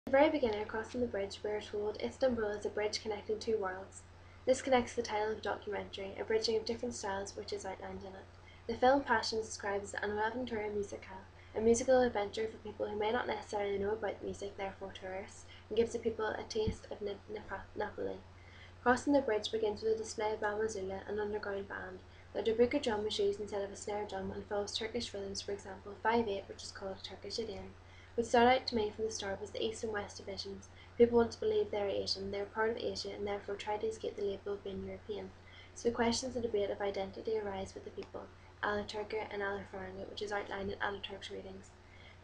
At the very beginning, crossing the bridge, we are told Istanbul is a bridge connecting two worlds. This connects the title of the documentary, a bridging of different styles which is outlined in it. The film Passion describes an avventura musicale, a musical adventure for people who may not necessarily know about music, therefore tourists, and gives the people a taste of Napoli. Crossing the bridge begins with a display of Bamazula, an underground band. The darbuka drum is used instead of a snare drum and follows Turkish rhythms, for example 5/8, which is called a Turkish idiom. What stood out to me from the start was the East and West divisions. People want to believe they are Asian, they are part of Asia, and therefore try to escape the label of being European. So the questions of debate of identity arise with the people, Alaturka and Alafranga, which is outlined in Alaturk's readings.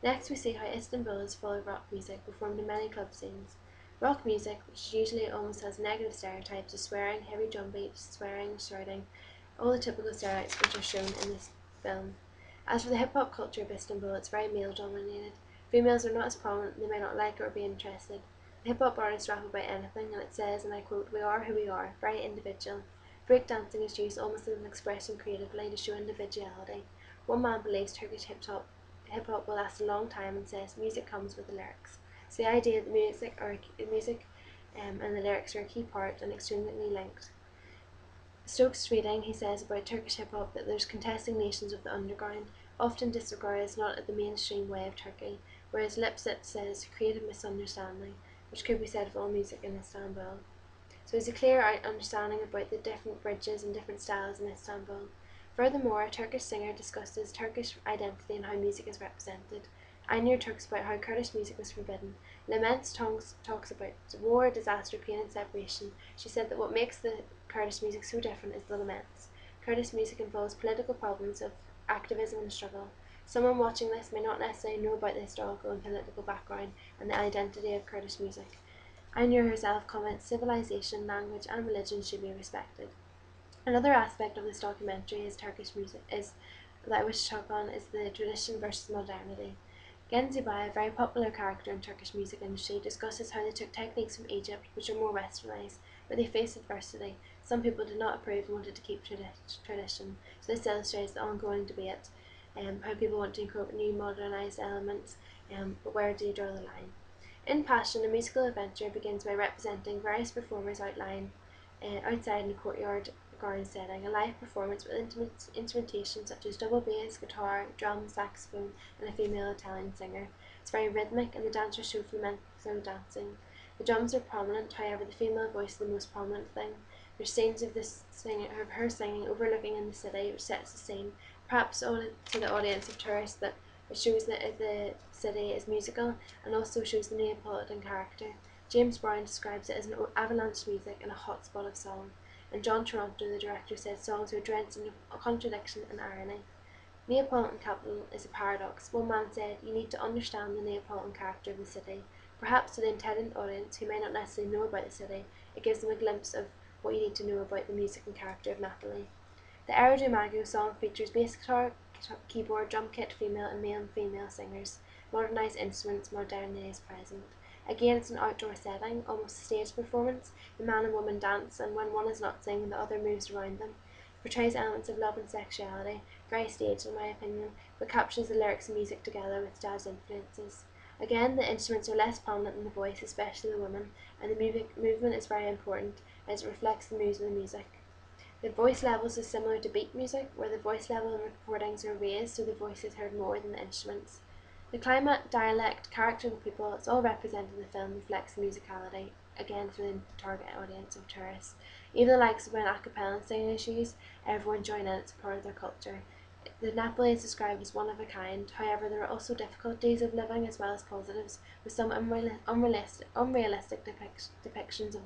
Next we see how Istanbul is full of rock music, performed in many club scenes. Rock music, which usually almost has negative stereotypes of swearing, heavy drum beats, swearing, shouting, all the typical stereotypes which are shown in this film. As for the hip-hop culture of Istanbul, it's very male-dominated. Females are not as prominent, they may not like it or be interested. The hip-hop artists rap about anything, and it says, and I quote, "We are who we are," very individual. Breakdancing is used almost as an expression creatively to show individuality. One man believes Turkish hip-hop will last a long time and says, "Music comes with the lyrics." So the idea that music and the lyrics are a key part and extremely linked. Stokes' reading, he says about Turkish hip-hop that there's contesting nations of the underground, often disregarded as not the mainstream way of Turkey, whereas Lipset says creative misunderstanding, which could be said of all music in Istanbul. So there's a clear understanding about the different bridges and different styles in Istanbul. Furthermore, a Turkish singer discusses Turkish identity and how music is represented. Aynur talks about how Kurdish music was forbidden. Laments talks about war, disaster, pain and separation. She said that what makes the Kurdish music so different is the laments. Kurdish music involves political problems of activism and struggle. Someone watching this may not necessarily know about the historical and political background and the identity of Kurdish music. Aynur herself comments civilization, language and religion should be respected. Another aspect of this documentary Turkish music that I wish to talk on is the tradition versus modernity. Genzibai, a very popular character in Turkish music industry, discusses how they took techniques from Egypt which are more westernized, but they faced adversity. Some people did not approve and wanted to keep tradition. So this illustrates the ongoing debate, how people want to incorporate new modernized elements, but where do you draw the line? In Passion, a musical adventure begins by representing various performers outside in a courtyard garden setting, a live performance with instrumentation such as double bass, guitar, drums, saxophone, and a female Italian singer. It's very rhythmic, and the dancers show flamenco dancing. The drums are prominent, however, the female voice is the most prominent thing. There's scenes of her singing overlooking in the city, which sets the scene, perhaps to the audience of tourists, that it shows that the city is musical and also shows the Neapolitan character. James Brown describes it as an avalanche music and a hotspot of song, and John Toronto, the director, said songs were drenched in contradiction and irony. Neapolitan capital is a paradox. One man said, "You need to understand the Neapolitan character of the city." Perhaps to the intelligent audience who may not necessarily know about the city, it gives them a glimpse of what you need to know about the music and character of Napoli. The Erodomago song features bass guitar, keyboard, drum kit, female and male and female singers, modernised instruments, modernity is present. Again, it's an outdoor setting, almost a stage performance. The man and woman dance, and when one is not singing, the other moves around them. It portrays elements of love and sexuality, very staged in my opinion, but captures the lyrics and music together with jazz influences. Again, the instruments are less prominent than the voice, especially the women, and the movement is very important as it reflects the mood of the music. The voice levels is similar to beat music, where the voice level in recordings are raised so the voice is heard more than the instruments. The climate, dialect, character of the people, it's all represented in the film, reflects the musicality, again for the target audience of tourists. Even the likes of when a cappella and singing is used, everyone join in, it's a part of their culture. The Napoli is described as one of a kind, however there are also difficulties of living as well as positives, with some unrealistic depictions of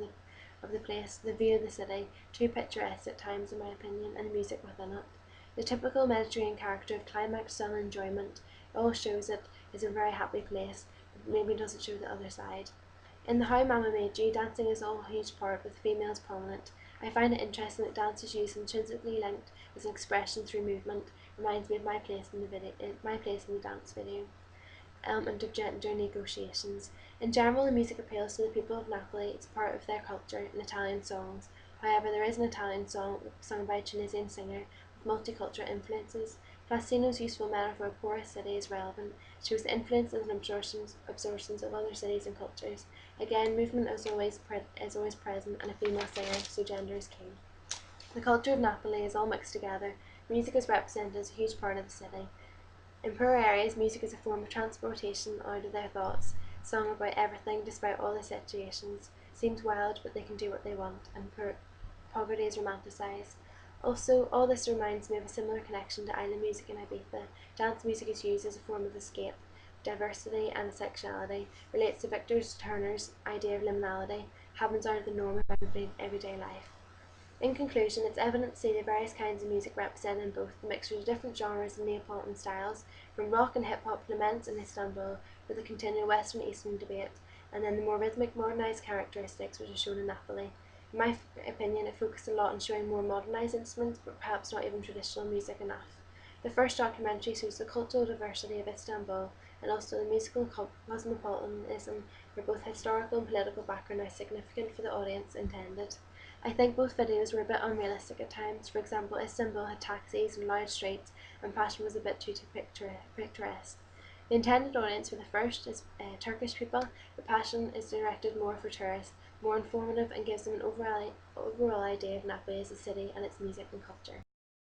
the place, the view of the city, too picturesque at times in my opinion, and the music within it. The typical Mediterranean character of climax, sun, enjoyment, all shows it is a very happy place, but maybe doesn't show the other side. In the How Mama Made You, dancing is all a huge part, with females prominent. I find it interesting that dance is used intrinsically linked as an expression through movement. Reminds me of my place in the dance video. Element of gender negotiations. In general, the music appeals to the people of Napoli. It's part of their culture in Italian songs. However, there is an Italian song sung by a Tunisian singer with multicultural influences. Faustino's useful metaphor of porous city is relevant, shows the influences and absorptions of other cities and cultures. Again, movement is always present, and a female singer, so gender is key. The culture of Napoli is all mixed together. Music is represented as a huge part of the city. In poor areas, music is a form of transportation out of their thoughts, sung about everything despite all the situations. Seems wild, but they can do what they want, and poverty is romanticised. Also, all this reminds me of a similar connection to island music in Ibiza. Dance music is used as a form of escape. Diversity and sexuality relates to Victor Turner's idea of liminality, happens out of the norm of everyday life. In conclusion, it's evident to see the various kinds of music represented in both, the mixture of different genres and Neapolitan styles, from rock and hip-hop laments in Istanbul, with the continual Western-Eastern debate, and then the more rhythmic, modernised characteristics which are shown in Napoli. In my opinion, it focused a lot on showing more modernised instruments, but perhaps not even traditional music enough. The first documentary shows the cultural diversity of Istanbul, and also the musical cosmopolitanism, where both historical and political background are significant for the audience intended. I think both videos were a bit unrealistic at times. For example, Istanbul had taxis and loud streets, and fashion was a bit too picturesque. The intended audience for the first is Turkish people, but Passion is directed more for tourists, more informative, and gives them an overall idea of Napoli as a city and its music and culture.